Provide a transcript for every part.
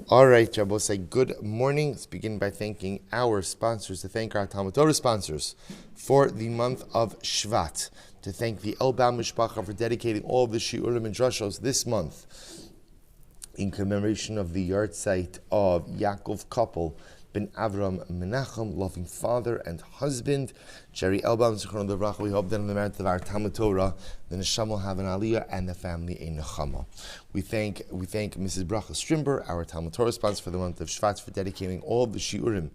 All right, Rabbi, say good morning. Let's begin by thanking our sponsors, to thank our Talmud Torah sponsors for the month of Shvat, to thank the Elbaum Mishpacha for dedicating all of the Shiurim and Drashos this month in commemoration of the yahrzeit of Yaakov couple, Ben Avram Menachem, loving father and husband. Jerry Elbaum, Zichron Levrach, we hope that in the merit of our Talmud Torah, the Neshama will have an aliyah and the family a nechama. We thank Mrs. Bracha Strimber, our Talmud Torah sponsor for the month of Shvat, for dedicating all of the shiurim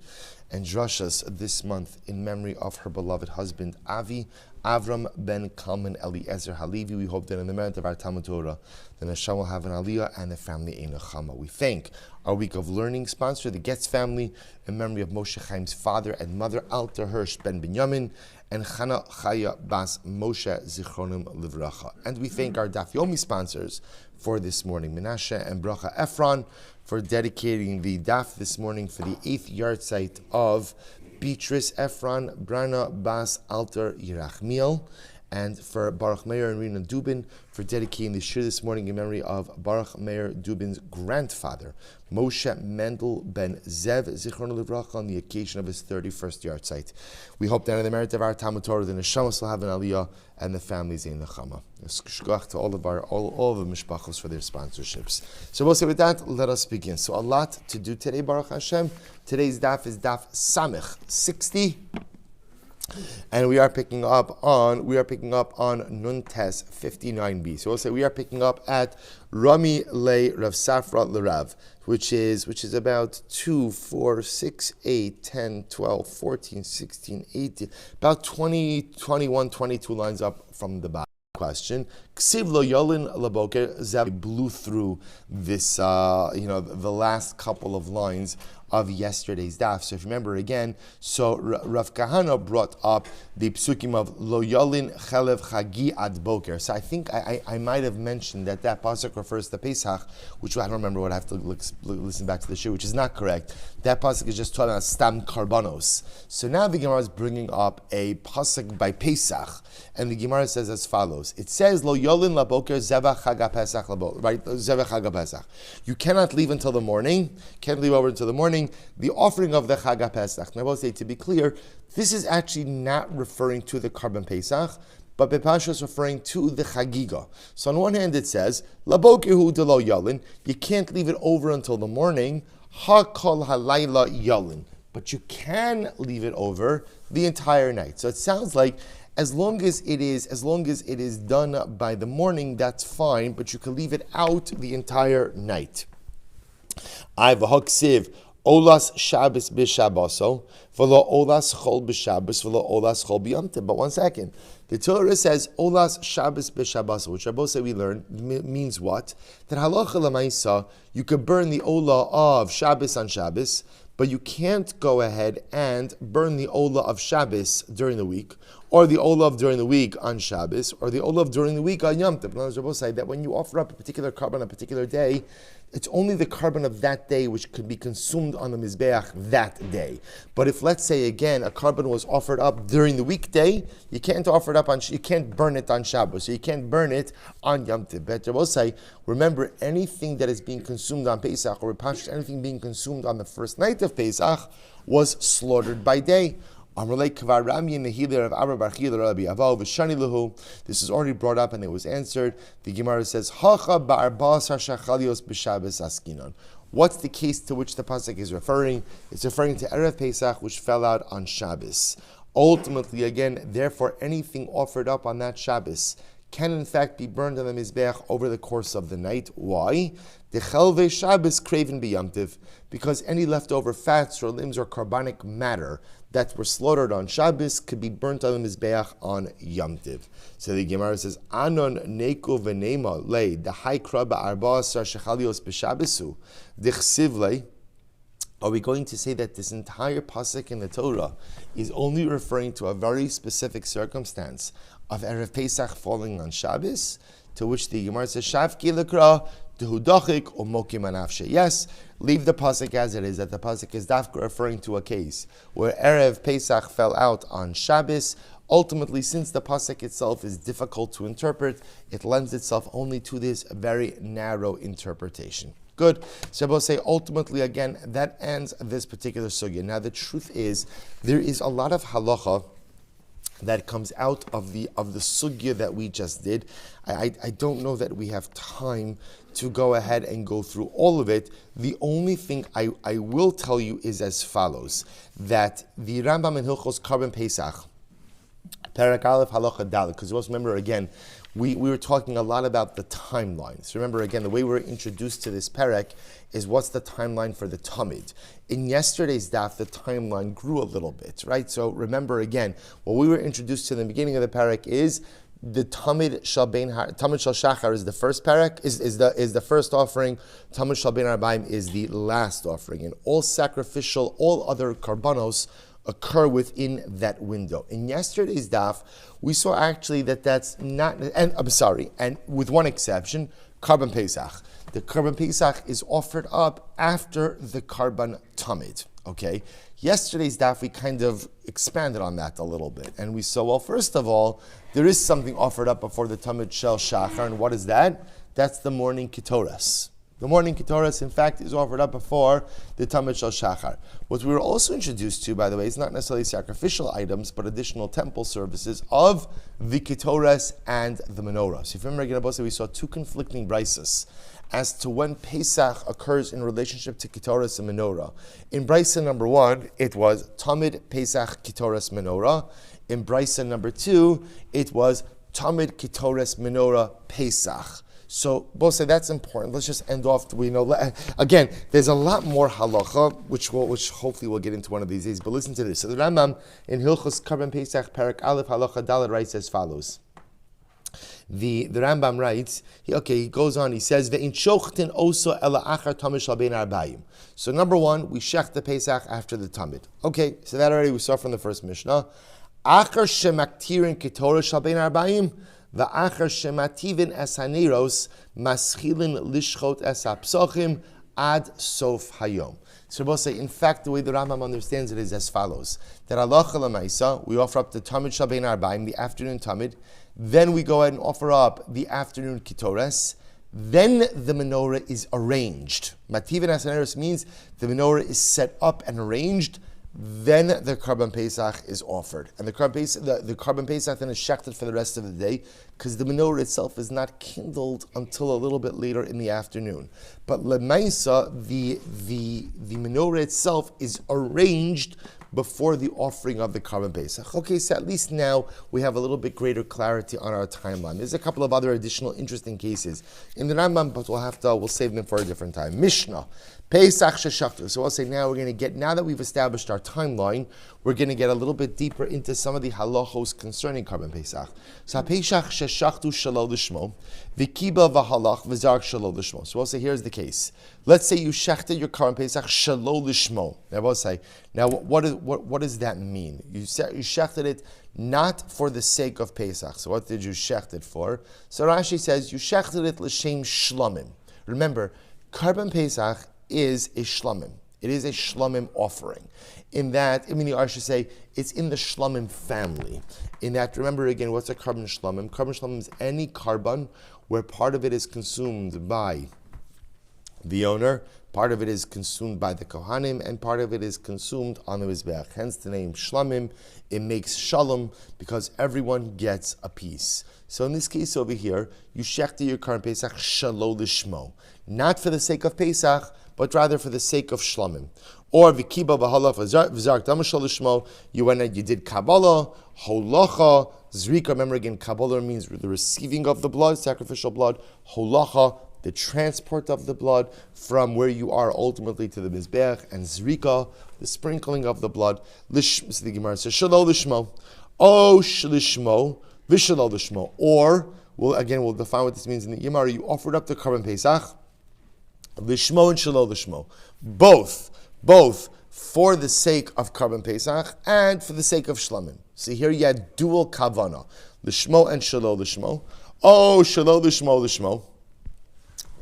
and drashas this month in memory of her beloved husband Avi Avram Ben Kalman Eliezer Halevi. We hope that in the merit of our Talmud Torah, the Neshama will have an aliyah and the family a nechama. We thank our week of learning sponsor, the Getz family, in memory of Moshe Chaim's father and mother Alter Hirsch Ben Binyamin and Chana Chaya Bas Moshe Zichronim Livracha. And we thank our Daf Yomi sponsors for this morning, Menashe and Bracha Ephron, for dedicating the Daf this morning for the 8th yahrzeit of Beatrice Ephron Brana Bas Alter Yerachmiel, and for Baruch Meir and Rina Dubin for dedicating the shir this morning in memory of Baruch Meir Dubin's grandfather, Moshe Mendel ben Zev Zichron Livracha, on the occasion of his 31st yahrzeit. We hope that in the merit of our Talmud Torah, the Neshama will have an aliyah and the families in nechama. Shkoch to all of the mishpachos for their sponsorships. So we'll say with that, let us begin. So a lot to do today, Baruch Hashem. Today's daf is daf Samech 60. And we are picking up on Nuntes 59b. So we'll say we are picking up at Rami Le Rav Safra L'Rav, which is about 2, 4, 6, 8, 10, 12, 14, 16, 18, about 20, 21, 22 lines up from the bottom. Question. Ksiv lo yolin laboker. Zev blew through this, the last couple of lines of yesterday's daf. So if you remember again, so Rav Kahana brought up the psukim of lo yolin chalev chagi ad boker. So I think I might have mentioned that pasuk refers to Pesach, which I don't remember what I have to listen back to the shir, which is not correct. That pasuk is just talking about stam karbanos. So now the Gemara is bringing up a pasuk by Pesach, and the Gemara says as follows. It says lo yolin laboker zevach chaga pesach labo, right? Zevach chaga pesach. You cannot leave until the morning. Can't leave over until the morning. The offering of the Chaga Pesach. Now I will say, to be clear, this is actually not referring to the Karban Pesach, but Bepasha is referring to the Chagiga. So on one hand it says, Labokehu de lo yalin, you can't leave it over until the morning, Ha kol halayla yalin, but you can leave it over the entire night. So it sounds like as long as it is done by the morning, that's fine, but you can leave it out the entire night. I have a haksiv. Olas Shabbos b'Shabboso, v'lo Olas Chol b'Shabbos, v'lo Olas Chol b'Yom. But one second, the Torah says Olas Shabbos b'Shabboso, which Rabbi say we learned means what? That halacha l'maisa, you could burn the Olah of Shabbos on Shabbos, but you can't go ahead and burn the Olah of Shabbos during the week, or the Olav during the week on Shabbos, or the Olav during the week on Yom Tov. In other words, Rabbi say that when you offer up a particular carbon on a particular day, it's only the carbon of that day which could be consumed on the Mizbeach that day. But if, let's say again, a carbon was offered up during the weekday, you can't offer it up you can't burn it on Shabbos, so you can't burn it on Yom Tov. But Rabbi say, remember, anything that is being consumed on Pesach, or anything being consumed on the first night of Pesach, was slaughtered by day. This is already brought up and it was answered. The Gemara says, what's the case to which the pasuk is referring? It's referring to Erev Pesach, which fell out on Shabbos. Ultimately, again, therefore, anything offered up on that Shabbos can in fact be burned on the Mizbeach over the course of the night. Why? The Chelve Shabbos craven b'Yom, because any leftover fats or limbs or carbonic matter that were slaughtered on Shabbos could be burnt on the Mizbeach on Yom Tov. So the Gemara says, Anon neku v'nema le dahai ba'arba asar shechalios b'Shabbosu dichsiv le. Are we going to say that this entire pasuk in the Torah is only referring to a very specific circumstance of Erev Pesach falling on Shabbos? To which the Gemara says, Shavki lekra dehudachik or mokim anafshe. Yes, leave the pasuk as it is, that the pasuk is dafka referring to a case where Erev Pesach fell out on Shabbos. ultimately, since the pasuk itself is difficult to interpret, it lends itself only to this very narrow interpretation. Good. So I will say, ultimately, again, that ends this particular sugya. Now, the truth is, there is a lot of halacha that comes out of the sugya that we just did. I don't know that we have time to go ahead and go through all of it. The only thing I will tell you is as follows, that the Rambam in Hilchos Karban Pesach, Perek Aleph Halacha Daled, because you must remember again, we were talking a lot about the timeline. So remember again, the way we were introduced to this perek is what's the timeline for the Tamid. In yesterday's daf, the timeline grew a little bit, right? So remember again, what we were introduced to in the beginning of the perek is the Tamid Shal Shachar is the first perek, is the first offering. Tamid Shal Bein Arbaim is the last offering, and all sacrificial, all other karbanos occur within that window. In yesterday's daf, we saw actually that's not, and I'm sorry, and with one exception, Karban Pesach. The Karban Pesach is offered up after the Karban Tamid. Okay? Yesterday's daf, we kind of expanded on that a little bit. And we saw, well, first of all, there is something offered up before the Tamid Shel Shachar. And what is that? That's the morning Ketoras. The morning Ketoras, in fact, is offered up before the Tamid Shel Shachar. What we were also introduced to, by the way, is not necessarily sacrificial items, but additional temple services of the Ketoras and the menorah. So if you remember, we saw two conflicting brises as to when Pesach occurs in relationship to Ketoras and menorah. In brisa number 1, it was Tamid Pesach Ketoras menorah. In brisa number 2, it was Tamid Ketoras menorah Pesach. So, both say that's important. Let's just end off. Again, there's a lot more halacha, which hopefully we'll get into one of these days. But listen to this. So the Rambam in Hilchos Karban Pesach Perek Aleph Halacha Daled writes as follows. The Rambam writes, he goes on, he says, Ve'in shochtin oso ela achar tamid shal bein arbaim. So number 1, we shech the Pesach after the Tamid. Okay, so that already we saw from the first Mishnah. Achar shemaktirin ketoras shal bein arbaim. Va'achar shemativin es haneros maschilin lishchot es hapsochim ad sof hayom. So we'll say, in fact, the way the Rambam understands it is as follows: that halacha l'maisa, we offer up the Tamid Shal Bein Arbaim, the afternoon Tamid. Then we go ahead and offer up the afternoon Ketoras. Then the menorah is arranged. Mativin es haneros means the menorah is set up and arranged. Then the Karban Pesach is offered. And the Karban Pesach then is shechted for the rest of the day, because the menorah itself is not kindled until a little bit later in the afternoon. But Lemaisa, the menorah itself is arranged before the offering of the Karban Pesach. Okay, so at least now we have a little bit greater clarity on our timeline. There's a couple of other additional interesting cases in the Rambam, but we'll save them for a different time. Mishnah. Pesach sheshachtu. So I'll say now now that we've established our timeline, we're going to get a little bit deeper into some of the halachos concerning Karban Pesach. So Pesach sheshachtu shalol lishmo, v'kiba v'halach v'zark shalol lishmo. So I'll say here's the case. Let's say you shechted your Karban Pesach shalol lishmo. Now I'll say, now what does that mean? You shechted it not for the sake of Pesach. So what did you shecht it for? So Rashi says you shechted it l'shem shlomim. Remember, Karban Pesach is a shlomim. It is a shlomim offering. In that, I should say, it's in the shlomim family. In that, remember again, what's a karban shlomim? Karban shlomim is any karban where part of it is consumed by the owner, part of it is consumed by the kohanim, and part of it is consumed on the mizbeach. Hence the name shlomim. It makes shalom because everyone gets a piece. So in this case over here, you shechted your Karban Pesach shalol lishmo, not for the sake of Pesach, but rather for the sake of shlomim. Or v'kiba v'halaf v'zark damashal lishmo, you went and you did kabbalah, holacha, zrika. Remember again, kabbalah means the receiving of the blood, sacrificial blood. Holacha, the transport of the blood from where you are ultimately to the mizbeach, and zrika, the sprinkling of the blood. So the Gemara says shalol lishmo, shlishmo, v'shalol lishmo. Or we'll define what this means in the Gemara. You offered up the Karban Pesach lishmo and shalol lishmo, both for the sake of Karban Pesach and for the sake of Shlomim. So here you had dual kavana, lishmo and shalol lishmo. Shalol lishmo lishmo.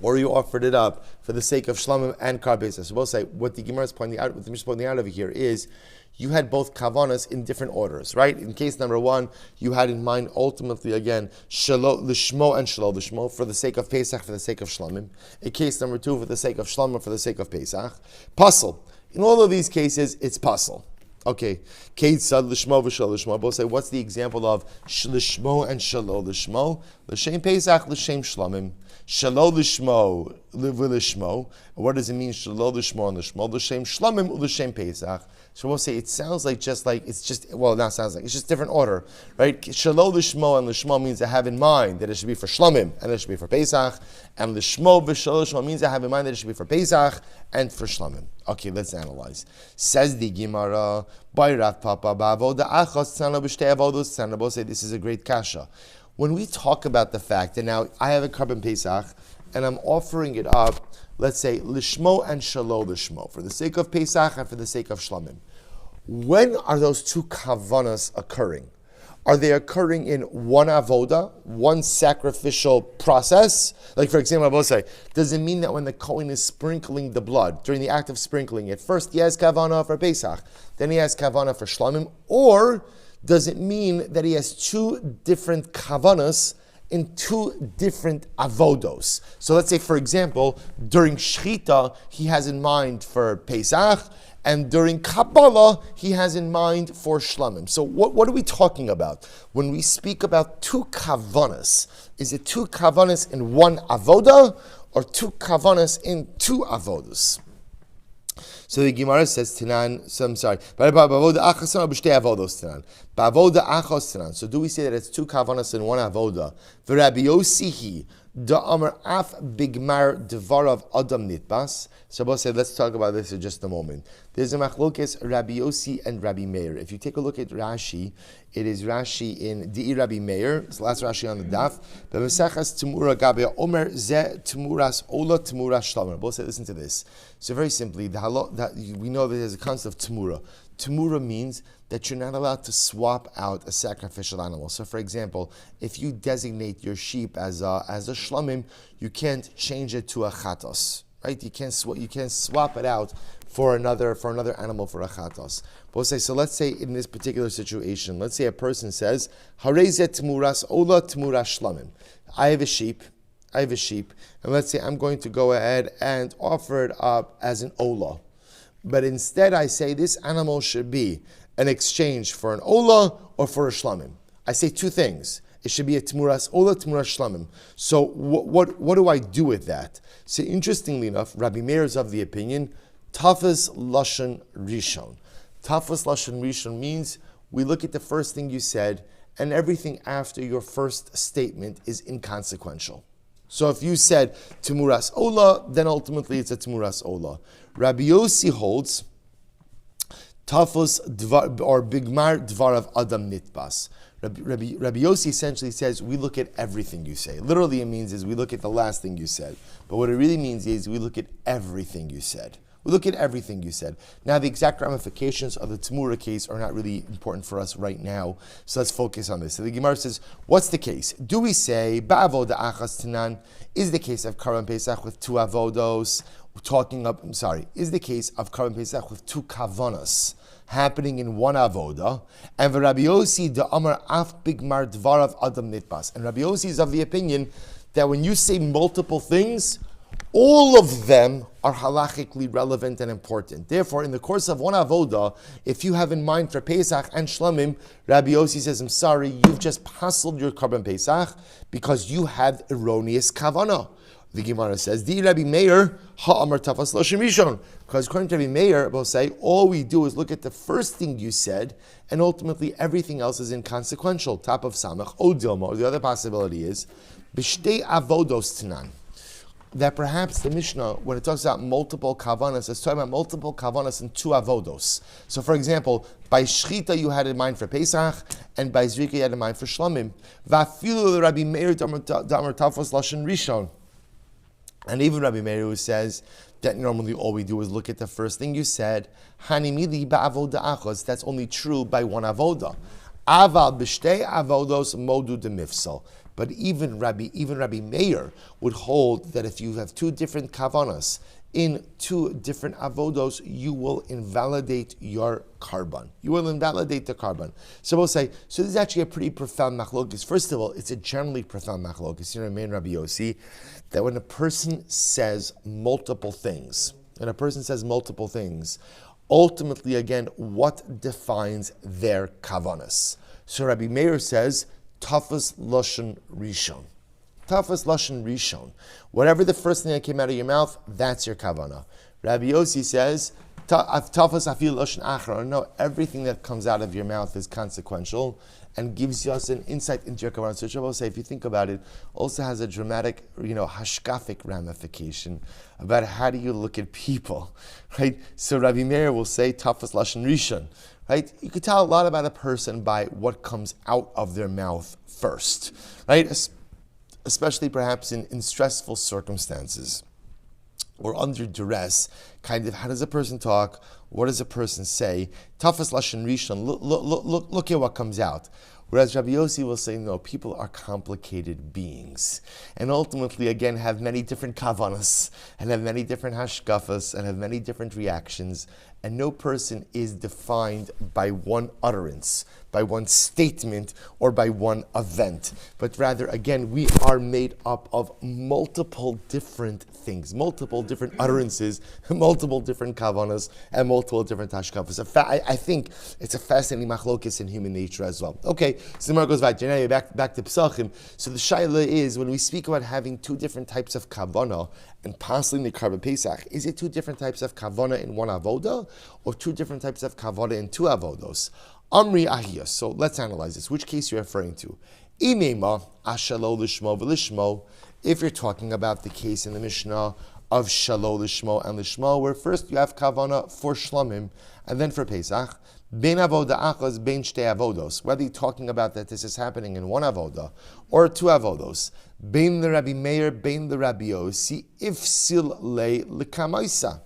or you offered it up for the sake of shlamim and kar pesach. So we'll say what the Gemara is pointing out, what the Mishnah is pointing out over here is you had both kavanas in different orders, right? In case number one, you had in mind ultimately again shelo l'shmo and shelo l'shmo for the sake of pesach, for the sake of shlamim. In case number two, for the sake of shlamim, for the sake of pesach. Puzzle. In all of these cases, it's puzzle. Okay, Keitzad l'shmo v'shelo l'shmo. Both say, what's the example of l'shmo and shelo l'shmo? L'shem pesach, l'shem shlamim. Shelo l'shmo v'l'shmo. What does it mean? Shelo l'shmo and l'shmo. L'shem shlamim u'l'shem pesach. So we'll say it sounds like it's just different order, right? Shelo l'shmo and l'shmo means I have in mind that it should be for shlamim and it should be for pesach, and l'shmo v'shelo l'shmo means I have in mind that it should be for pesach and for shlamim. Okay, let's analyze. Says the Gemara, by Rav Papa, ba'avoda achos tzana b'shtei avodos tzana. We'll say this is a great kasha. When we talk about the fact that now I have a carbon pesach and I'm offering it up, let's say lishmo and shelo lishmo, for the sake of pesach and for the sake of shlamim. When are those two kavanas occurring? Are they occurring in one avoda, one sacrificial process? Like for example, I will say, does it mean that when the Kohen is sprinkling the blood, during the act of sprinkling it, first he has kavana for Pesach, then he has kavana for Shlamim, or does it mean that he has two different kavanas in two different avodos? So let's say, for example, during Shechita, he has in mind for Pesach, and during Kabbalah, he has in mind for Shlamim. So what are we talking about? When we speak about two kavanas, is it two kavanas in one avoda, or two kavanas in two avodas? So the Gemara says, Tanan, so I'm sorry. So do we say that it's two kavanas in one avoda? V'Rabbi Yossi da amar af bigmar devarav adam nitbas. So we'll say, let's talk about this in just a moment. There's a machlokes Rabbi Yossi and Rabbi Meir. If you take a look at Rashi, it is Rashi in Di'i Rabbi Meir. It's the last Rashi on the daf. B'mesachas temura gabe omer ze temuras ola temuras shlamim. We'll say, listen to this. So very simply, we know that there's a concept of temura. Temura means that you're not allowed to swap out a sacrificial animal. So, for example, if you designate your sheep as a shlamim, you can't change it to a chatos, right? You can't swap it out for another animal for a chatos. But we'll say, so let's say in this particular situation, let's say a person says, Harezet temuras ola temuras shlamim. I have a sheep, and let's say I'm going to go ahead and offer it up as an ola. But instead I say this animal should be an exchange for an ola or for a shlamim. I say two things. It should be a temuras ola, temuras shlamim. So what do I do with that? So interestingly enough, Rabbi Meir is of the opinion, tafas lashon rishon. Tafas lashon rishon means we look at the first thing you said and everything after your first statement is inconsequential. So if you said temuras ola, then ultimately it's a temuras ola. Rabbi Yossi holds tafos dvar or bigmar dvarav adam nitbas. Rabbi Yossi essentially says we look at everything you say. Literally, it means is we look at the last thing you said. But what it really means is we look at everything you said. We look at everything you said. Now, the exact ramifications of the Temura case are not really important for us right now, so let's focus on this. So the Gemara says, what's the case? Do we say, Ba'avoda achas tanan, is the case of Karban Pesach with two avodos, is the case of Karban Pesach with two kavanas happening in one avoda, and Rabbi Yossi the Amar af bigmar dvarav adam nitbas. And Rabbi Yossi is of the opinion that when you say multiple things, all of them are halachically relevant and important. Therefore, in the course of one avoda, if you have in mind for Pesach and Shlamim, Rabbi Yossi says, I'm sorry, you've just pasuled your Karban Pesach because you had erroneous kavanah. The Gemara says, Di Rabbi Meir, ha'amar tafas lo shemishon. Because according to Rabbi Meir, we'll say, all we do is look at the first thing you said, and ultimately everything else is inconsequential. Top of Samach, O Dilma, or the other possibility is, B'shtei avodos tanan. That perhaps the Mishnah, when it talks about multiple kavanas, it's talking about multiple kavanas in two avodos. So for example, by Shechita you had in mind for Pesach, and by Zrika you had in mind for Shlamim. Va'afilu Rabbi Meir damar tafos lashon rishon. And even Rabbi Meir who says that normally all we do is look at the first thing you said, Hanimili ba'avoda achos, that's only true by one avoda. Aval b'shtei avodos modu demifsal. But even Rabbi Meir would hold that if you have two different kavanas in two different avodos, you will invalidate your carbon. You will invalidate the carbon. So we'll say, so this is actually a pretty profound machlokes. First of all, it's a generally profound machlokes. You know, in Rabbi Yossi, that when a person says multiple things, ultimately, again, what defines their kavanas? So Rabbi Meir says, Tafas Lashon Rishon. Tafas Lashon Rishon. Whatever the first thing that came out of your mouth, that's your kavana. Rabbi Yossi says, Tafas Afil Lashon Achron. No, everything that comes out of your mouth is consequential and gives us an insight into your kavana. So Shabbos say, if you think about it, also has a dramatic, hashkafic ramification about how do you look at people, right? So Rabbi Meir will say, Tafas Lashon Rishon. Right? You could tell a lot about a person by what comes out of their mouth first, right? Especially perhaps in stressful circumstances or under duress, kind of how does a person talk? What does a person say? Tafas Lashon Rishon, look at what comes out. Whereas Rabbi Yossi will say, no, people are complicated beings. And ultimately, again, have many different kavanas, and have many different hashkafas, and have many different reactions. And no person is defined by one utterance, by one statement, or by one event. But rather, again, we are made up of multiple different things, multiple different utterances, multiple different kavanas, and multiple different hashkafas. I think it's a fascinating machlokes in human nature as well. Okay, so the Gemara goes back to Pesachim. So the shaila is, when we speak about having two different types of kavana and passing the carbon Pesach, is it two different types of kavana in one avoda, or two different types of kavana in two avodos? Amri ahiyah. So let's analyze this. Which case you're referring to? Imema ashalo lishmo v'lishmo. If you're talking about the case in the Mishnah of shalo lishmo and lishmo, where first you have kavana for shlamim and then for Pesach, bein avoda achas bein shtei avodos. Whether you're talking about that this is happening in one avoda or two avodos, bein the Rabbi Meir, bein the Rabbi Yossi, ifsil le l'kamaisa.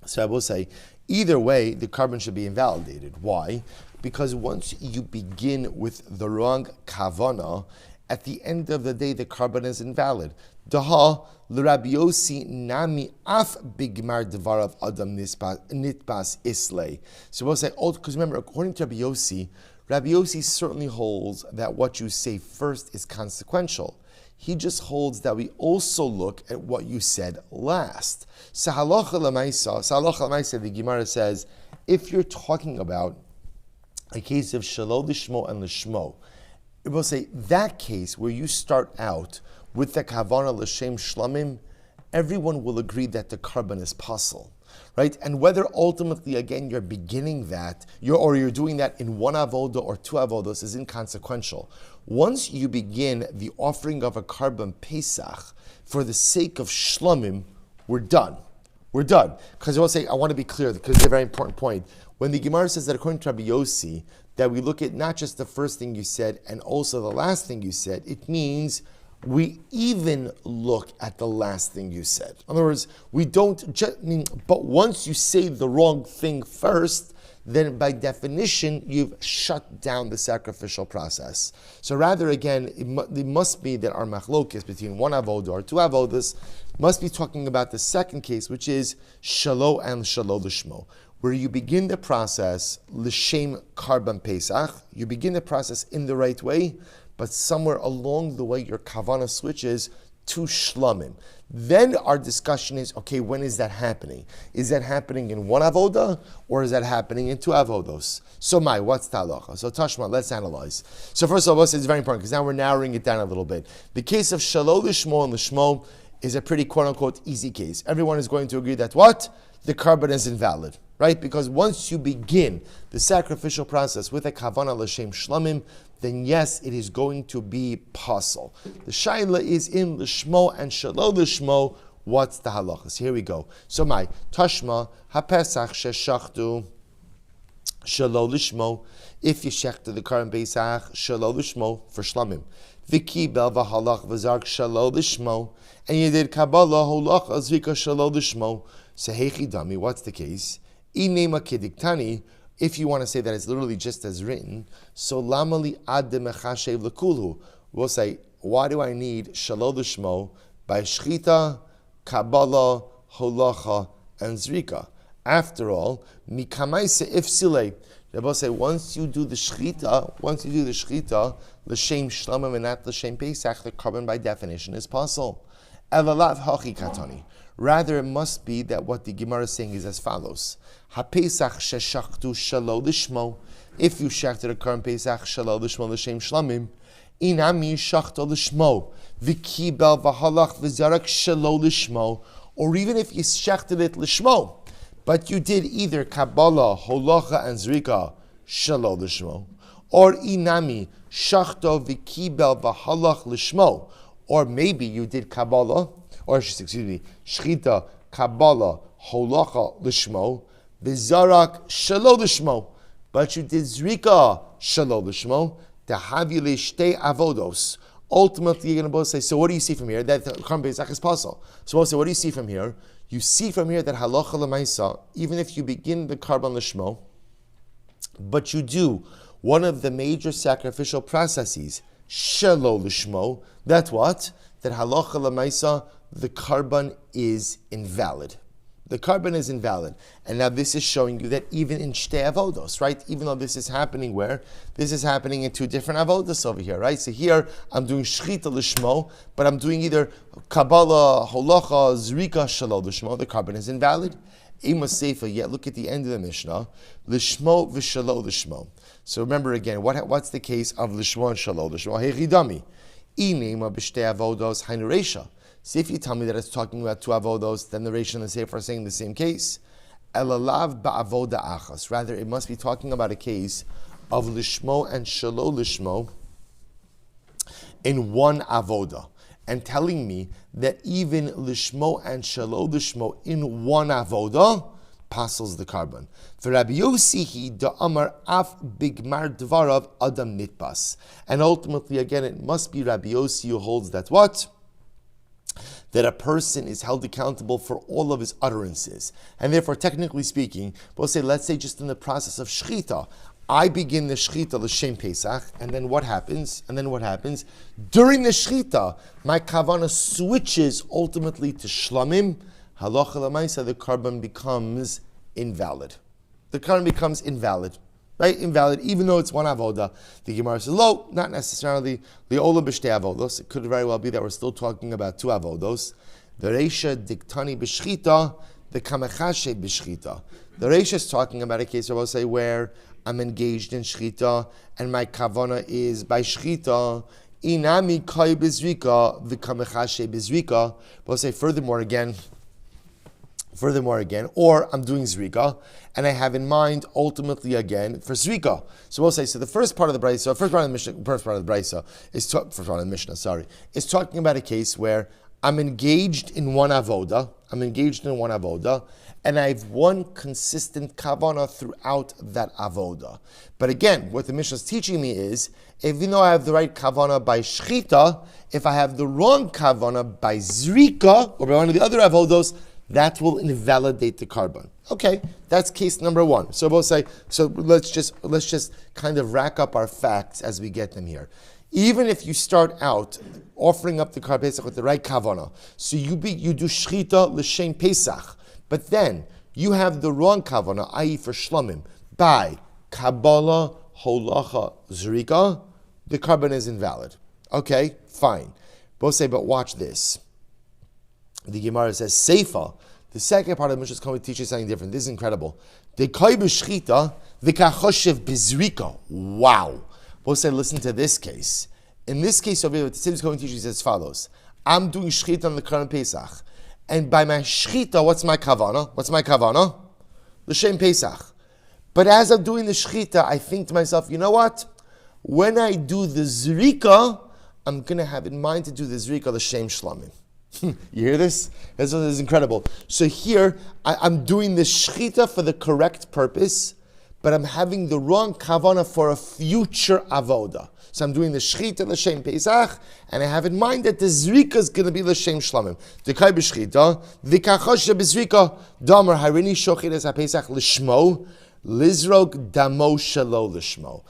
So I will say, either way, the carbon should be invalidated. Why? Because once you begin with the wrong kavana, at the end of the day, the carbon is invalid. Daha l'Rabbi Yossi nami af bigmar devarav adam nitbas islay. So we'll say, because remember, according to Rabbi Yossi certainly holds that what you say first is consequential. He just holds that we also look at what you said last. So halacha l'maisa, the Gemara says, if you're talking about a case of shalo lishmo and lishmo, it will say that case where you start out with the kavana l'shem shlamim, everyone will agree that the carbon is possible, right? And whether ultimately, again, you're beginning that, you're doing that in one avoda or two avodos is inconsequential. Once you begin the offering of a carbon Pesach for the sake of shlamim, we're done. We're done. Because I will say, I want to be clear, because it's a very important point. When the Gemara says that according to Rabbi Yossi, that we look at not just the first thing you said and also the last thing you said, it means we even look at the last thing you said. In other words, we don't just but once you say the wrong thing first, then by definition, you've shut down the sacrificial process. So rather, again, it must be that our machlokes between one avodah or two avodas must be talking about the second case, which is shalo and shalo lishmo, where you begin the process l'shem karban pesach. You begin the process in the right way, but somewhere along the way your kavana switches to shlamim. Then our discussion is, okay, when is that happening? Is that happening in one avoda, or is that happening in two avodos? So what's the halacha? So Tashma, let's analyze. So first of all, it's very important, because now we're narrowing it down a little bit. The case of shalo lishmo and lishmo is a pretty quote-unquote easy case. Everyone is going to agree that what? The carbon is invalid, right? Because once you begin the sacrificial process with a kavana l'shem shlamim, then yes, it is going to be possible. The shaila is in l'shmo and shalo l'shmo. What's the halachas? Here we go. So tashma hapesach sheshachtu shalo l'shmo. If you shechta the carbon pesach shalo l'shmo for shlamim, v'kibel v'halach v'zark shalo l'shmo, and you did kabbalah holach azrika shalo l'shmo. So heichi dami, what's the case? Inema kediktani. If you want to say that it's literally just as written, so lamali ad mechashev lekulhu. we'll say, why do I need Shalol Lishmo by Shchita, Kabbalah, Holacha, and Zrika? After all, Mikamaise Ifsile. We'll say, once you do the Shchita, L'Shem Shlamim and not L'Shem Pesach, the carbon by definition is possible. Elalav Hachi Katani. Rather, it must be that what the Gemara is saying is as follows. HaPesach sheshachtu Shalol Lishmo. If you shechted a carbon Pesach, Shalol Lishmo L'Shem Shlamim, Inami shachto Lishmo, V'kibel v'halach v'zarak Shalol Lishmo, or even if you shechted it Lishmo, but you did either Kabbalah, Holacha, and Zrika, Shalol Lishmo, or Inami shachto v'kibel v'halach Lishmo, or maybe you did Kabbalah, or Shchita, Kabbalah, Holacha, Lishmo, v'zarak Shalol Lishmo, but you did Zrika, Shalol Lishmo, Tahavile Shtei Avodos. Ultimately, you're going to both say, so what do you see from here? That Karm Pesach is possible. So we'll say, what do you see from here? You see from here that Halacha L'Maisa, even if you begin the Karban Lishmo, but you do one of the major sacrificial processes, Shalol Lishmo, that's what? That Halacha L'Maisa, the Karban is invalid. The carbon is invalid. And now this is showing you that even in Shtei Avodos, right? Even though this is happening where? This is happening in two different Avodos over here, right? So here, I'm doing Shchita Lishmo, but I'm doing either Kabbalah, Holacha, Zrika, Shalol Lishmo. The carbon is invalid. Ema Seifa, yet look at the end of the Mishnah. Lishmo v'Shalol Lishmo. So remember again, what's the case of Lishmo and Shalol Lishmo? Hechidami. Inema b'Shtei Avodos hainu reisha. See, if you tell me that it's talking about two avodos, then the Reish and the Sefer are saying the same case. Elalav ba'avoda achas. Rather, it must be talking about a case of lishmo and shalol lishmo in one avoda, and telling me that even lishmo and shalol lishmo in one avoda passes the carbon. For Rabbi Yossi, he da'amar af bigmar dvarav adam nitpas. And ultimately, again, it must be Rabbi Yossi who holds that what? That a person is held accountable for all of his utterances. And therefore, technically speaking, let's say just in the process of Shechita, I begin the Shechita, L'Shem Pesach, and then what happens? During the Shechita, my Kavanah switches ultimately to Shlamim. Halacha L'Maisa, the carbon becomes invalid. Right? Invalid, even though it's one avoda. The Gemara says, "Lo, not necessarily. Li'olam b'shtei avodos." It could very well be that we're still talking about two avodos. The Reisha diktani b'shchita, the kamechashe b'shchita. The Reisha is talking about a case where I'm engaged in shchita and my kavana is by shchita. Inami kai b'zrika, the kamechashe b'zrika. We'll say furthermore again, or I'm doing Zrika, and I have in mind ultimately again for Zrika. So we'll say, so the first part of the Mishnah is talking about a case where I'm engaged in one avoda, and I have one consistent kavana throughout that avoda. But again, what the Mishnah is teaching me is, even though I have the right kavana by shchita, if I have the wrong kavana by Zrika, or by one of the other avodos, that will invalidate the carbon. Okay, that's case number one. So we'll say, let's just kind of rack up our facts as we get them here. Even if you start out offering up the carbon Pesach with the right kavana, so you do shchita l'shem Pesach, but then you have the wrong kavana, i.e. for shlamim, by Kabbalah, Holacha, Zrika, the carbon is invalid. Okay, fine. We'll say, but watch this. The Gemara says, Seifa, the second part of the Mishnah is coming to teach you something different. This is incredible. The kai b'shchita, the kachoshev b'zrika. Wow. We'll say, listen to this case. In this case over here, what the Tzim is going to teach you is as follows. I'm doing shchita on the Karban Pesach. And by my shchita, what's my kavana? L'shem Pesach. But as I'm doing the shchita, I think to myself, you know what? When I do the zrika, I'm going to have in mind to do the zrika l'shem shlamim. You hear this? This is incredible. So here, I'm doing the shchita for the correct purpose, but I'm having the wrong kavana for a future avoda. So I'm doing the shchita l'shem Pesach, and I have in mind that the zrika is going to be l'shem shlamim. The kai b'shchita, the kachosha b'zrika, damer harini shochit es ha-Pesach l'shmo, Lizrog damo shelo lishmo.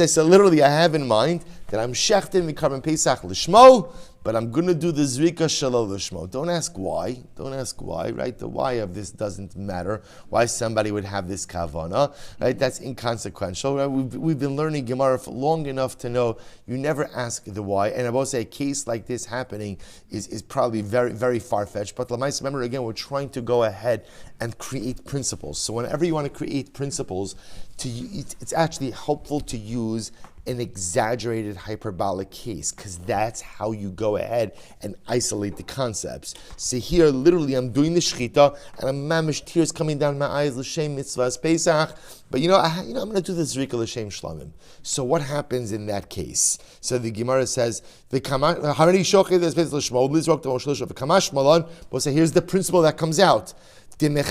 So literally, I have in mind that I'm shechting the carbon pesach lishmo, but I'm going to do the zrika shelo lishmo. Don't ask why. Don't ask why, right? The why of this doesn't matter. Why somebody would have this kavana, right? That's inconsequential. Right? We've been learning Gemara for long enough to know you never ask the why. And I will say a case like this happening is probably very, very far-fetched. But Lamais, remember again, we're trying to go ahead and create principles. So whenever you want to create principles, it's actually helpful to use an exaggerated hyperbolic case, because that's how you go ahead and isolate the concepts. So here, literally, I'm doing the shechita, and I'm mamish, tears coming down my eyes, l'shem mitzvahs Pesach, but I'm going to do the zrika l'shem shlamim. So what happens in that case? So the Gemara says, here's the principle that comes out. And Abba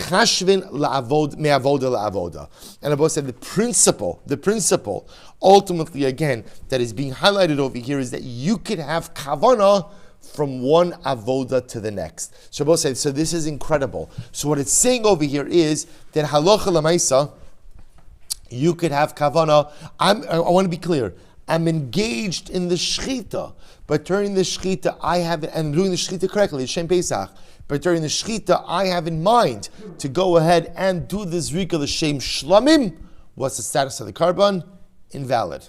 said the principle, ultimately again, that is being highlighted over here is that you could have kavanah from one avoda to the next. So Abba said, so this is incredible. So what it's saying over here is that halacha l'maisa, you could have kavanah. I want to be clear. I'm engaged in the shechita, but during the shechita, I have it, and doing the shechita correctly, Shem Pesach. But during the shechita, I have in mind to go ahead and do the zrika l'shem shlamim. What's the status of the carbon? Invalid.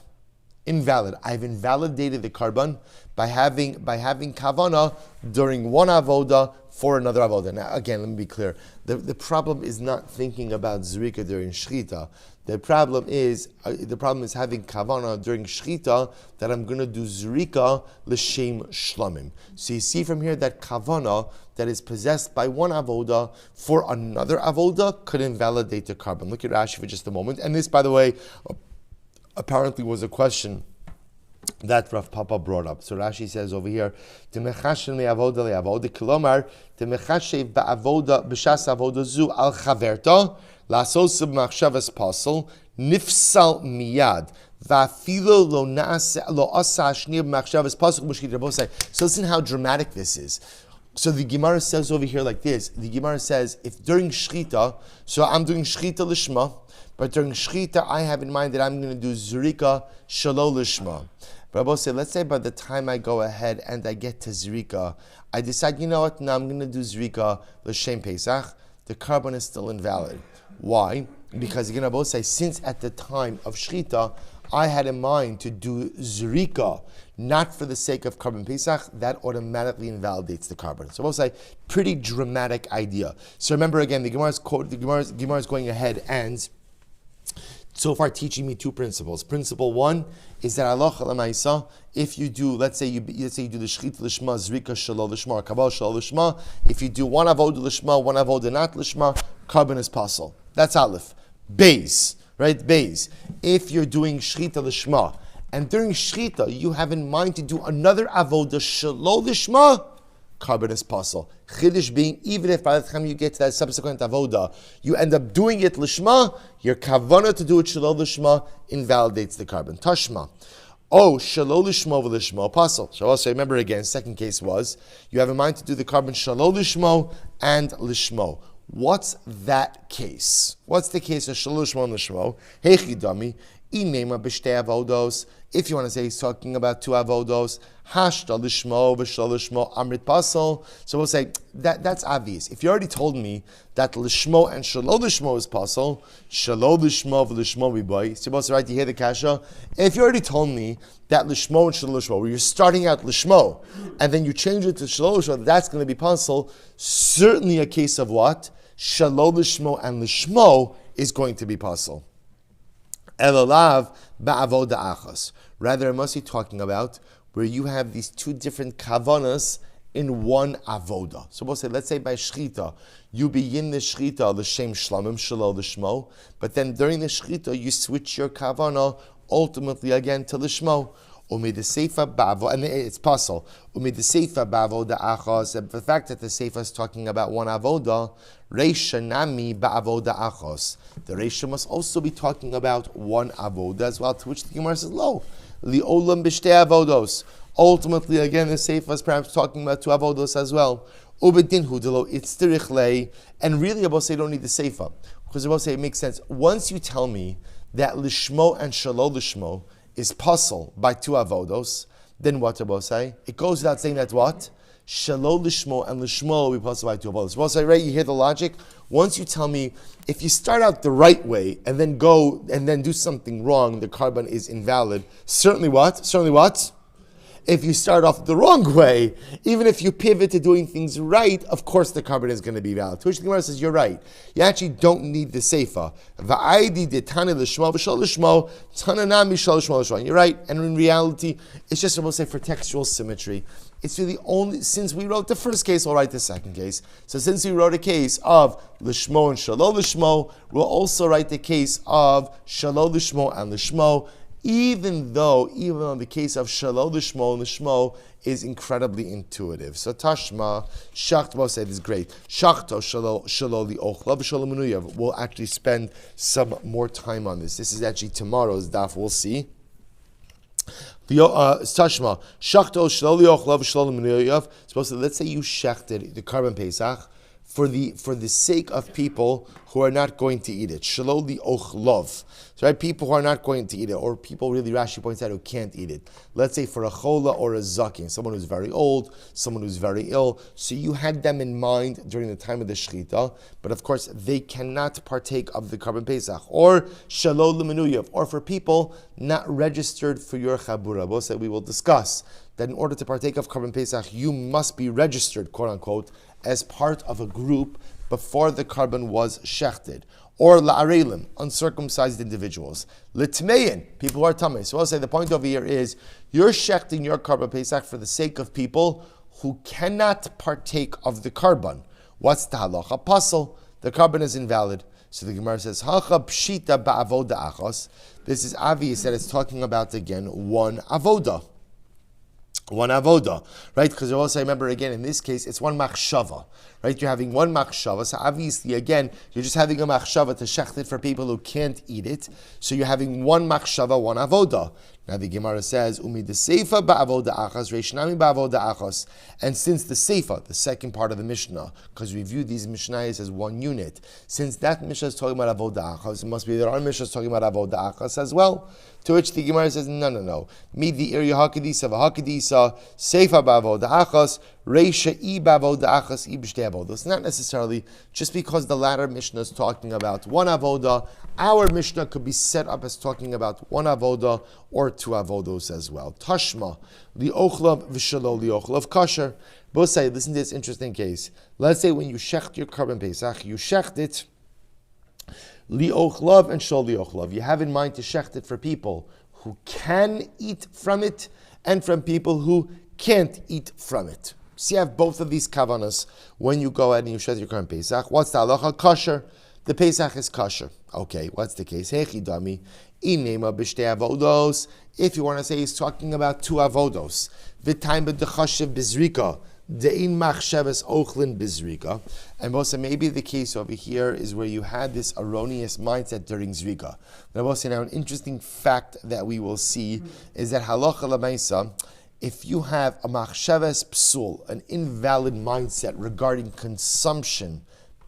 I've invalidated the carbon by having kavana during one avoda for another avoda. Now, again, let me be clear. The problem is not thinking about zrika during shechita. The problem is having kavana during shechita that I'm going to do zrika l'shem shlamim. So you see from here that kavana that is possessed by one avoda for another avoda could invalidate the carbon. Look at Rashi for just a moment. And this, by the way, apparently was a question that Rav Papa brought up. So Rashi says over here, "Temechashen me'avoda le'avoda kilomar temechashev ba'avoda b'shas avoda zu al chaverta lasos b'machshavas pasel nifsal miyad va'afilo lo asa shnir b'machshavas pasel b'shkid rabosai." So listen how dramatic this is. So the Gemara says over here like this. The Gemara says, if during shechita, so I'm doing shechita lishma, but during shechita I have in mind that I'm going to do zrika shelo lishma. But Rabbi said, let's say by the time I go ahead and I get to zrika, I decide, you know what, now I'm going to do zrika l'shem Pesach. The carbon is still invalid. Why? Because again, Rabbi say, since at the time of shechita, I had in mind to do zrika, not for the sake of carbon Pesach, that automatically invalidates the carbon. So I will say, pretty dramatic idea. So remember again, the Gemara is going ahead and so far teaching me two principles. Principle one is that halacha l'maisa, if you do, let's say you do the shechita l'shma, zrika shelo l'shma, or kabbalah shelo l'shma, if you do one avoda l'shma, one avoda not l'shma, carbon is pasul. That's aleph. Beis, right? Beis. If you're doing shechita l'shma, and during shechita you have in mind to do another avoda shelo l'shma, carbon is pasul. Chiddush being, even if by the time you get to that subsequent avoda, you end up doing it l'shma, your kavanah to do it shelo l'shma invalidates the carbon. Tashma. Oh, shelo l'shma v'l'shma pasul. So also remember again, second case was, you have in mind to do the carbon shelo l'shma and l'shma. What's that case? What's the case of shelo l'shma and l'shma? Hechidami. If you want to say he's talking about two avodos, hashta lishmo v'shalishmo amrit pasol. So we'll say that's obvious. If you already told me that lishmo and shalo lishmo is pasol, shalo lishmo v'lishmo v'boy. So you're supposed to write, you hear the kasha? If you already told me that lishmo and shalo lishmo, where you're starting out lishmo and then you change it to shalo lishmo, that's going to be pasol. Certainly a case of what? Shalo lishmo and lishmo is going to be pasol. Elalav ba'avoda achos. Rather, I must be talking about where you have these two different kavanas in one avoda. So we'll say, let's say by shechita, you begin the shechita l'shem shlamim shelo l'shmo, but then during the shechita you switch your kavana ultimately again to l'shmo. Umid the seifa ba'avoda, and it's pasul. Umid the seifa ba'avoda achos. And the fact that the seifa is talking about one avoda, reisha nami ba'avoda achos. The reisha must also be talking about one avoda as well. To which the Gemara says, "Lo, li'olam b'shtei avodos." Ultimately, again, the seifa is perhaps talking about two avodos as well. Ubedin hudelo itzterich lei, and really, Abba say, don't need the seifa. Because I will say it makes sense. Once you tell me that lishmo and shelo lishmo is puzzle by two avodos, then what I will say? It goes without saying that what? Shelo lishmo and lishmo will be puzzle by two avodos. Well, say, right, you hear the logic? Once you tell me, if you start out the right way and then go and then do something wrong, the carbon is invalid. Certainly what? Certainly what? If you start off the wrong way, even if you pivot to doing things right, of course the carbon is going to be valid. To which the Gemara says, you're right. You actually don't need the seifa. You're right. And in reality, it's just, we'll say, for textual symmetry. It's really only, since we wrote the first case, we'll write the second case. So since we wrote a case of lishmo and shalo lishmo, we'll also write the case of shalo lishmo and lishmo, even though the case of shalo lishmo is incredibly intuitive. So Tashma, Shacht, we'll say this is great. Shachto shalo li ochlav shalo menuyav. We'll actually spend some more time on this. This is actually tomorrow's daf, we'll see. Tashma, Shachto shalo li ochlav shalo menuyav. Supposed to, let's say you shechted the carbon pesach for the sake of people who are not going to eat it. Shelo li ochlav. So right, people who are not going to eat it, or people really Rashi points out who can't eat it. Let's say for a chola or a zakin, someone who's very old, someone who's very ill. So you had them in mind during the time of the shechita, but of course they cannot partake of the carbon pesach. Or shelo l'menuyav, or for people not registered for your chabura. Both that we will discuss that in order to partake of carbon pesach, you must be registered, quote unquote, as part of a group before the carbon was shechted. Or la'arelim, uncircumcised individuals. L'tmeyin, people who are tamei. So I'll say the point over here is, you're shechting your carbon pesach for the sake of people who cannot partake of the carbon. What's the halacha? Puzzle. The carbon is invalid. So the Gemara says, Hacha pshita ba'avoda achos. This is obvious that it's talking about, again, one avoda. One avoda, right? Because also remember again in this case it's one machshava, right? You're having one machshava, so obviously again you're just having a machshava to shecht it for people who can't eat it. So you're having one machshava, one avoda. Now the Gemara says, "Umi the seifa ba'avoda achas, reishnami ba'avoda achas." And since the seifa, the second part of the Mishnah, because we view these Mishnayos as one unit, since that Mishnah is talking about avoda achas, it must be that our Mishnah is talking about avoda achas as well. To which the Gemara says, no. Midi irya hakadisa v'hakadisa, seifa ba'avoda achas, reisha I ba'avoda achas, I b'shtei avodos. Not necessarily just because the latter Mishnah is talking about one avoda. Our Mishnah could be set up as talking about one avoda or two avodos as well. Tashma, li ochlav v'shalo li ochlav kasher. Both say, listen to this interesting case. Let's say when you shecht your carbon pesach, you shecht it li ochlav and shol li ochlav. You have in mind to shecht it for people who can eat from it and from people who can't eat from it. So you have both of these kavanas when you go ahead and you shecht your carbon pesach. What's the halacha? Kasher. The pesach is kasher. Okay, what's the case? Hechidami, inema b'shtei avodos. If you want to say he's talking about two avodos, v'time b'dechashev bizrika, de'in machshavas ochlin bizrika. And also maybe the case over here is where you had this erroneous mindset during zrika. Now also now an interesting fact that we will see is that halacha l'maisa, if you have a machshavas psul, an invalid mindset regarding consumption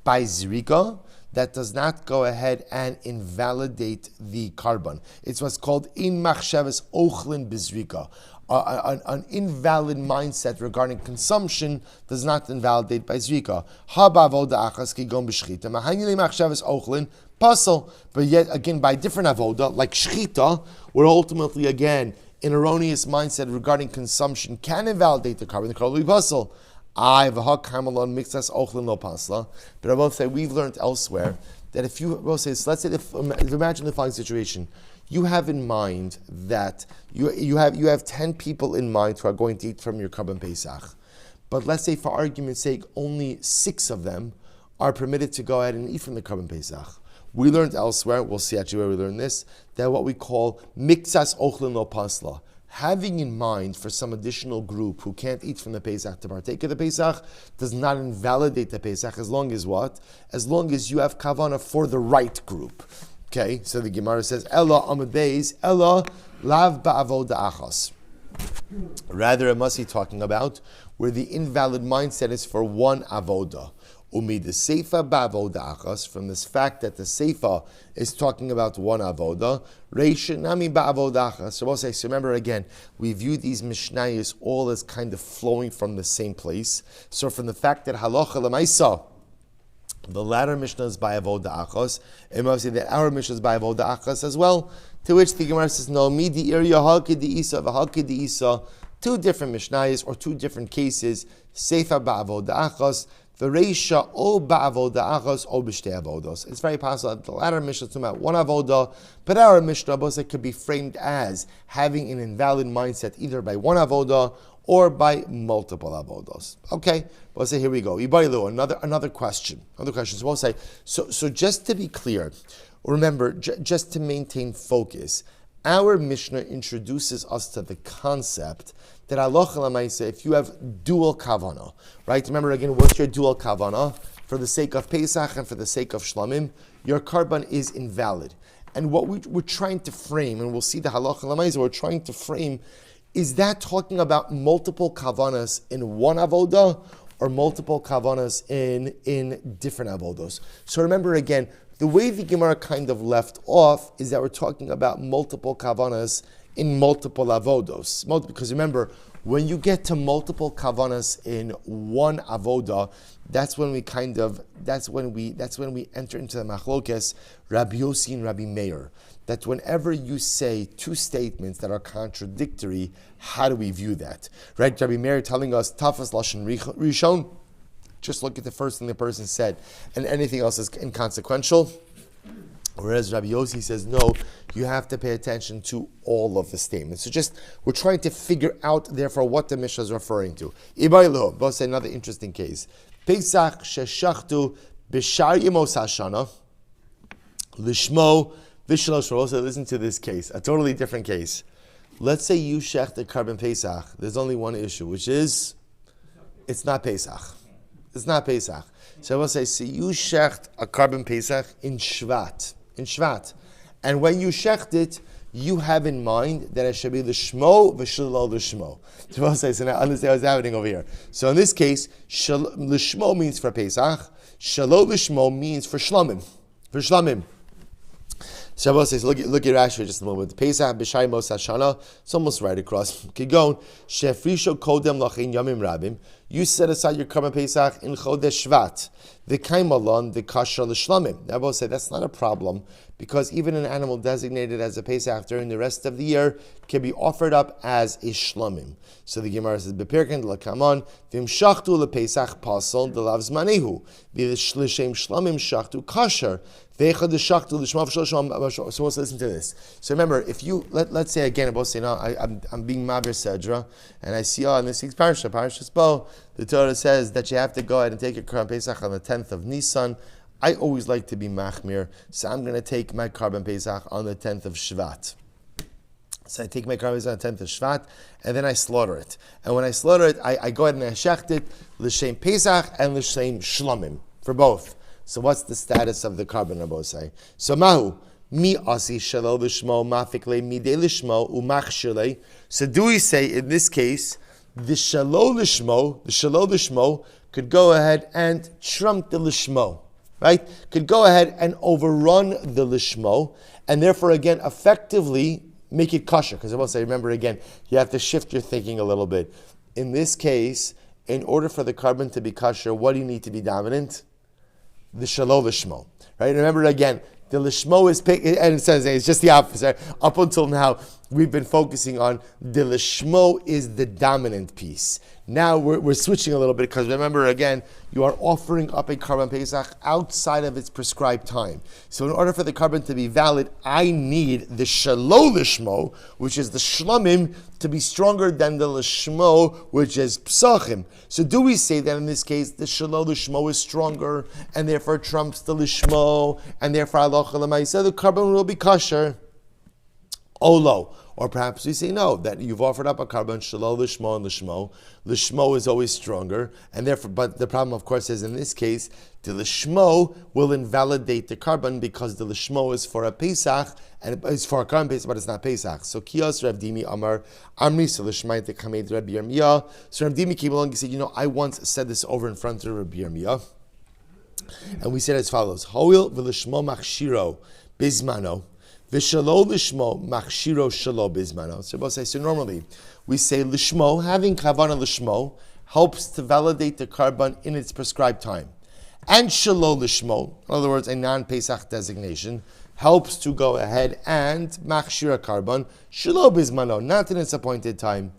by zrika, that does not go ahead and invalidate the carbon. It's what's called in machshavas ochlin bizrika. An invalid mindset regarding consumption does not invalidate by zrika. Ha ba'avoda achas kigon b'shchita. Mahanyili machshavas ochlin pasal. But yet again by different avoda, like shchita, where ultimately again an erroneous mindset regarding consumption can invalidate the carbon. The carbon will be pasal. But I will say we've learned elsewhere that if you will say, so let's say imagine the following situation. You have in mind that you have 10 people in mind who are going to eat from your carbon pesach. But let's say for argument's sake, only 6 of them are permitted to go ahead and eat from the carbon pesach. We learned elsewhere, we'll see actually where we learned this, that what we call miktsas ochlin lo pasla, having in mind for some additional group who can't eat from the Pesach to partake of the Pesach does not invalidate the Pesach as long as what? As long as you have kavanah for the right group. Okay, so the Gemara says, Ella amud beis, Ella lav ba'avoda achas. Rather, it must be talking about where the invalid mindset is for one avoda. Umi the seifa ba'avoda achas, from this fact that the seifa is talking about one avoda, reisha nami ba'avoda achas. So we'll say, so remember again, we view these mishnayos all as kind of flowing from the same place. So from the fact that halacha l'maisa, the latter mishnah is by avoda achos, and we say that our mishnah is by avoda achos as well. To which the Gemara says, no, mi di irya halki di isa v'halki di isa. Two different mishnayos or two different cases. Seifa ba'avoda achos, v'reisha o ba'avoda achos o b'shtei avodos. It's very possible that the latter mishnah is talking about one avoda, but our mishnah could be framed as having an invalid mindset either by one avoda or by multiple avodos. Okay, we'll say here we go. Another question. So we'll say, so just to be clear, remember, just to maintain focus, our Mishnah introduces us to the concept that halacha l'maaseh, if you have dual kavana, right? Remember again, what's your dual kavana? For the sake of Pesach and for the sake of Shlamim, your karban is invalid. And what we're trying to frame, and we'll see the halacha l'maaseh, we're trying to frame, is that talking about multiple kavanas in one avoda or multiple kavanas in different avodos? So remember again, the way the Gemara kind of left off is that we're talking about multiple kavanas in multiple avodos. Because remember, when you get to multiple kavanas in one avoda, that's when we enter into the machlokes Rabbi Yossi and Rabbi Meir. That whenever you say two statements that are contradictory, how do we view that? Right? Rabbi Meir telling us tafas lashon rishon. Just look at the first thing the person said, and anything else is inconsequential. Whereas Rabbi Yossi says, no, you have to pay attention to all of the statements. So we're trying to figure out, therefore, what the Mishnah is referring to. Ibaylo, both say another interesting case. Pesach sheshachtu b'shar yemos hashana lishmo v'shalosh. Also, listen to this case, a totally different case. Let's say you shech the karban Pesach. There's only one issue, which is, it's not Pesach. It's not Pesach. So I will say, so you shecht a karban Pesach in Shvat. And when you shecht it, you have in mind that it should be the shmo v'shelo l'shmo. So I will say, so now understand what's happening over here. So in this case, l'shmo means for Pesach, shelo l'shmo means for shlamim. Shabbos says, look at Rashi just a moment. Pesach b'shai mos hashana. It's almost right across. Kigon shefrisho kodem lachin yamim rabim. You set aside your karban Pesach in chodesh Shvat. The kaimalon the kasher l'shlamim. Now, I will say that's not a problem because even an animal designated as a Pesach during the rest of the year can be offered up as a shlamim. So the Gemara says, "Bepirkin l'kamon v'imshachtu lePesach pasol delavz manehu v'lishem shlamim shachtu kasher." So let's listen to this. So remember, if you let's say again, about say, no, I'm being Mavir Sedra, and I see in this week's Parashas Bo, the Torah says that you have to go ahead and take your Karban Pesach on the 10th of Nisan. I always like to be Machmir, so I'm going to take my Karban Pesach on the 10th of Shvat. So I take my Karban Pesach on the 10th of Shvat, and then I slaughter it. And when I slaughter it, I go ahead and I shecht it, L'Shem Pesach and L'Shem Shlamim, for both. So what's the status of the karban, Rabosai? So mahu mi asi shelo l'shmo mafikle midei l'shmo umachshirle. So do we say in this case the shelo l'shmo could go ahead and trump the l'shmo, right? Could go ahead and overrun the l'shmo, and therefore again effectively make it kosher. Because I will say, remember again, you have to shift your thinking a little bit. In this case, in order for the karban to be kosher, what do you need to be dominant? The shelo l'shmo, right? Remember again, the l'shmo is picked, and it says it's just the opposite. Up until now, we've been focusing on the l'shmo is the dominant piece. Now we're switching a little bit because remember again, you are offering up a karban Pesach outside of its prescribed time. So in order for the karban to be valid, I need the shelo l'shmo, which is the shlamim, to be stronger than the l'shmo, which is psachim. So do we say that in this case the shelo l'shmo is stronger and therefore trumps the l'shmo, and therefore halacha l'maaseh the karban will be kosher? Olo. Or perhaps we say no, that you've offered up a karban shelo l'shmo and l'shmo. L'shmo is always stronger, and therefore, but the problem, of course, is in this case, the l'shmo will invalidate the karban because the l'shmo is for a Pesach and it's for a karban Pesach, but it's not Pesach. So Kiyos Rav Dimi Amar Amri so l'shmait the kamed Rabbi Yirmiyah. So Rav Dimi came along and said, I once said this over in front of Rabbi Yirmiyah. And we said as follows: Hoil v'lishmo machshiro bizmano, v'shalo lishmo machshiro shalo bizmano. So normally we say lishmo, having kavanah lishmo, helps to validate the carbon in its prescribed time. And shalo lishmo, in other words, a non-Pesach designation, helps to go ahead and machshira carbon, shalo bizmano, not in its appointed time.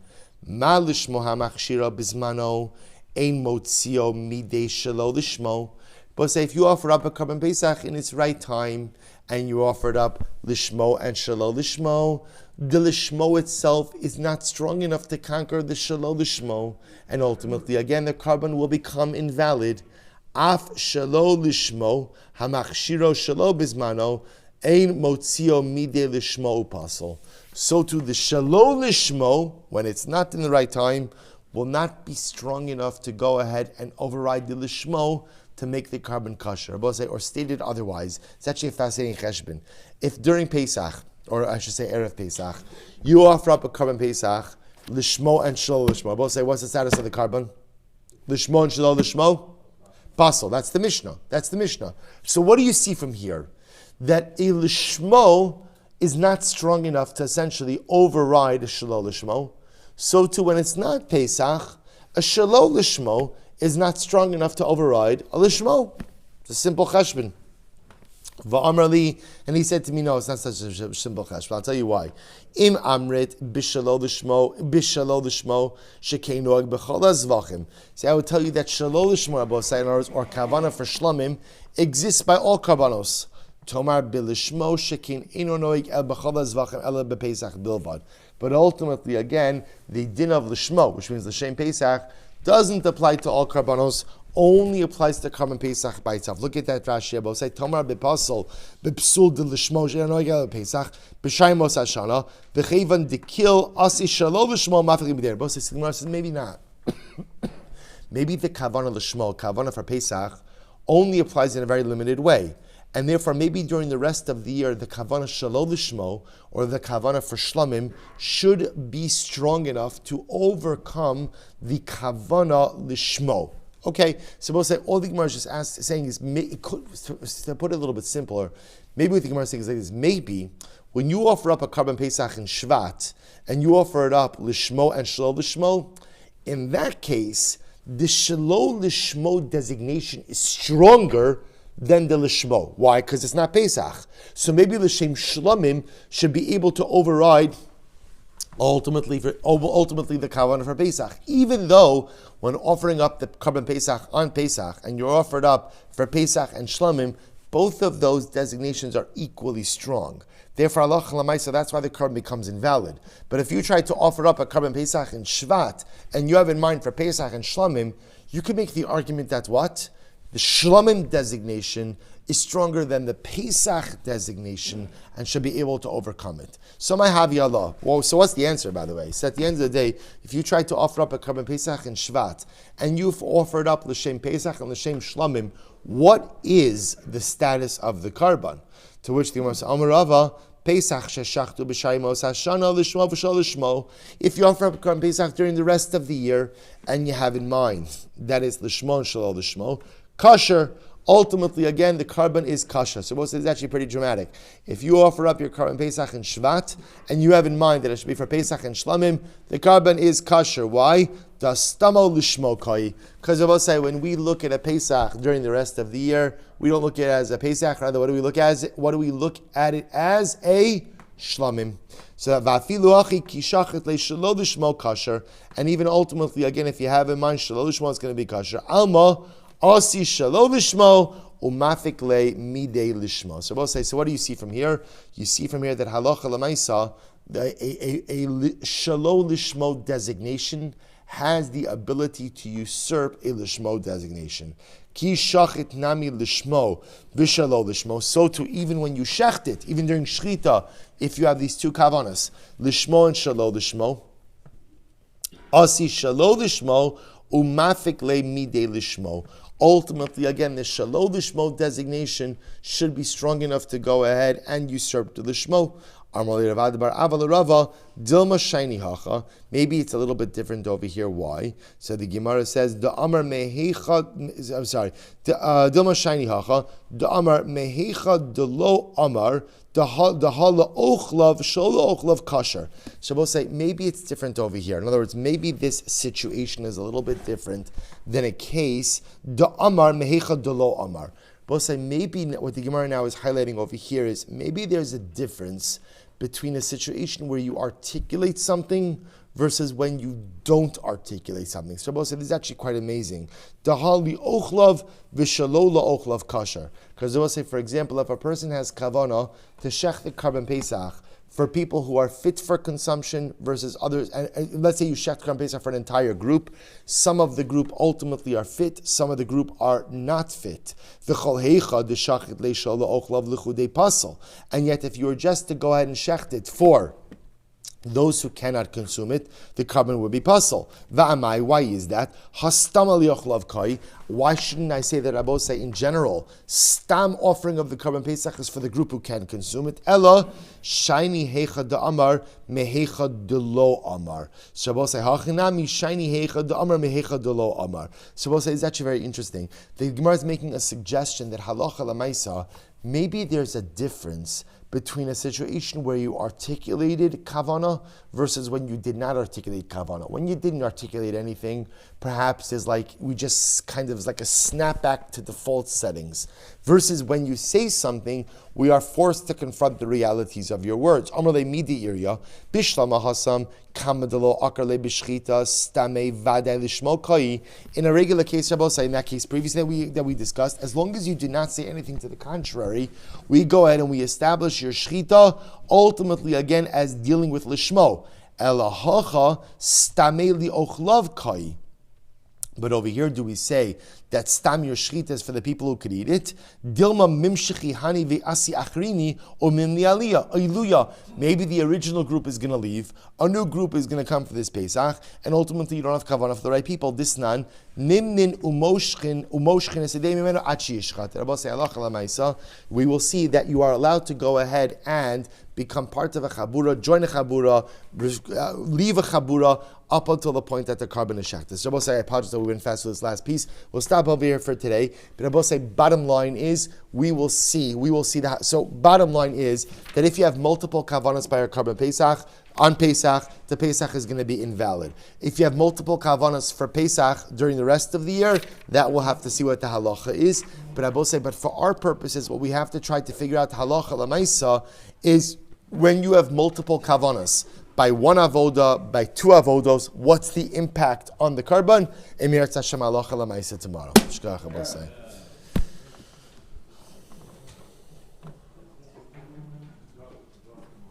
Ma lishmo ha-machshira bizmano, ein motzio midei shalo lishmo. But say if you offer up a carbon Pesach in its right time, and you offered up lishmo and shalo lishmo, the lishmo itself is not strong enough to conquer the shalo lishmo, and ultimately, again, the carbon will become invalid. Af shalo lishmo, hamachshiro shalo bizmano, ein motzio midei lishmo upasol. So too, the shalo lishmo, when it's not in the right time, will not be strong enough to go ahead and override the lishmo to make the carbon kosher. Or stated otherwise, it's actually a fascinating cheshbon. If during Pesach, or I should say Erev Pesach, you offer up a carbon Pesach, lishmo and shelo lishmo. Both say, what's the status of the carbon? Lishmo and shelo lishmo? Basel. That's the Mishnah. So what do you see from here? That a lishmo is not strong enough to essentially override a shelo lishmo. So too, when it's not Pesach, a shelo lishmo is not strong enough to override a lishmo. It's a simple cheshbon. Va'amrali, and he said to me, no, it's not such a simple cheshbon. I'll tell you why. Im amrit bishalo lishmo shekeinoag b'chol hazvachim. See, I would tell you that shalo lishmo, or kavana for shlamim, exists by all karbanos. Tomar bilishmo shekin ino noig el b'chol hazvachim ela b'pesach bilvad. But ultimately, again, the din of lishmo, which means l'shem Pesach, doesn't apply to all karbanos, only applies to carbon Pesach by itself. Look at that Rashi above. Say, Tomar bepasol, bepsul de lishmo, she'anoigel Pesach, b'shayimos hashana, b'cheivan dekil, asi shalo lishmo, mafik b'der. Both says, maybe not. Maybe the kavana lishmo, kavana for Pesach, only applies in a very limited way. And therefore, maybe during the rest of the year, the kavana shalo lishmo, or the kavana for shlamim, should be strong enough to overcome the kavana lishmo. Okay, so we'll say all the Gemara is just saying is, to put it a little bit simpler, maybe what the Gemara is saying is like this: maybe when you offer up a carbon Pesach in Shvat, and you offer it up lishmo and shalo lishmo, in that case, the shalo lishmo designation is stronger than the lishmo. Why? Because it's not Pesach. So maybe the Shem Shlamim should be able to override ultimately the kavanah for Pesach. Even though when offering up the carbon Pesach on Pesach, and you're offered up for Pesach and Shlamim, both of those designations are equally strong. Therefore, Allah Lamaisa, that's why the carbon becomes invalid. But if you try to offer up a carbon Pesach in Shvat, and you have in mind for Pesach and Shlamim, you can make the argument that what? The Shlamim designation is stronger than the Pesach designation and should be able to overcome it. So my Havi Allah. Well, so what's the answer, by the way? So at the end of the day, if you try to offer up a carbon Pesach in Shvat, and you've offered up L'Shem Pesach and L'Shem Shlamim, what is the status of the carbon? To which the Gemara says, Amar Rava, Pesach sheshachtu b'shayimos hashana lishmo v'shal lishmo. If you offer up carbon Pesach during the rest of the year, and you have in mind, that is Lishmo and Shalal Lishmo, kosher, ultimately, again, the carbon is kosher. So most of it's actually pretty dramatic. If you offer up your carbon Pesach in Shvat, and you have in mind that it should be for Pesach and Shlamim, the carbon is kosher. Why? Dastamo lishmo koi. Because I will say, when we look at a Pesach during the rest of the year, we don't look at it as a Pesach. Rather, what do we look at it as? A Shlamim. So that vafilu achi kishachet le shelo lishmo kosher. And even ultimately, again, if you have in mind shelo lishmo, it's going to be kosher. Alma Asi shalo lishmo umafik le midei lishmo. So we'll say, so what do you see from here? You see from here that halacha lemaisa, a shalo lishmo designation has the ability to usurp a lishmo designation. Ki shachit nami lishmo v'shalo lishmo. So too, even when you shecht it, even during shchita, if you have these two kavanas, lishmo and shalo lishmo, asi shalo lishmo umafik le midei lishmo. Ultimately, again, the shalo lishmo designation should be strong enough to go ahead and usurp the lishmo. Maybe it's a little bit different over here. Why? So the Gemara says, the Amar Mehecha, I'm sorry, Dilma Shiny Hacha, the Amar Mehecha de lo Amar, the Hala Ochlav, Shola Ochlav Kasher. Shabbos say, maybe it's different over here. In other words, maybe this situation is a little bit different than a case, the Amar Mehecha de lo Amar. Both say maybe what the Gemara now is highlighting over here is maybe there's a difference between a situation where you articulate something versus when you don't articulate something. So both say this is actually quite amazing. Dahali ochlav v'shalola ochlav kasher. Because they will say, for example, if a person has kavana to shech the carbon pesach for people who are fit for consumption versus others, and let's say you shech carbon pesach for an entire group, some of the group ultimately are fit, some of the group are not fit. And yet if you were just to go ahead and shecht it for those who cannot consume it, the carbon would be puzzle. Va'amai, why is that? Hastam aliyochlav kai. Why shouldn't I say that Rabbi say in general, stam offering of the carbon pesach is for the group who can consume it? Ella shiny hecha de amar mehecha de lo amar. Rabbi say hachinami shiny hecha de amar mehecha de lo amar. Rabbi say is actually very interesting. The Gemara is making a suggestion that halacha lamaisa, maybe there's a difference between a situation where you articulated kavana versus when you did not articulate kavana. When you didn't articulate anything, perhaps there's like, we just kind of is like a snapback to default settings. Versus when you say something, we are forced to confront the realities of your words. Amrle midi irya, bishlama hasam, kamadalo akarle bishchita, stame vade lishmo kai. In a regular case, Rabbi say, in that case previously that we discussed, as long as you did not say anything to the contrary, we go ahead and we establish your shchita, ultimately again as dealing with lishmo. Elahacha stame li ochlav kai. But over here, do we say that stam your shchita is for the people who could eat it? Dilma mimshechi hani ve'asi achrini or mimli aliyah. Alleluia. Maybe the original group is going to leave. A new group is going to come for this Pesach. And ultimately, you don't have kavanah for the right people. This nan, nimnin umoshchin esedei mimeno achi yishchat. Rabbi say, halacha lamaisa, we will see that you are allowed to go ahead and become part of a chabura, join a chabura, leave a chabura, up until the point that the carbon is shechted. Rabbi say, I apologize that we went fast with this last piece. We'll stop over here for today. But Rabbi say, bottom line is, we will see that. So bottom line is that if you have multiple kavanas by your carbon Pesach, on Pesach, the Pesach is going to be invalid. If you have multiple kavanas for Pesach during the rest of the year, that we'll have to see what the halacha is. But Rabbi say, but for our purposes, what we have to try to figure out halacha lamaisa is when you have multiple kavanas, by one avoda, by two avodos, what's the impact on the carbon? Emir Tzashem halacha lamaisa tomorrow. Shkach, Rabbi say.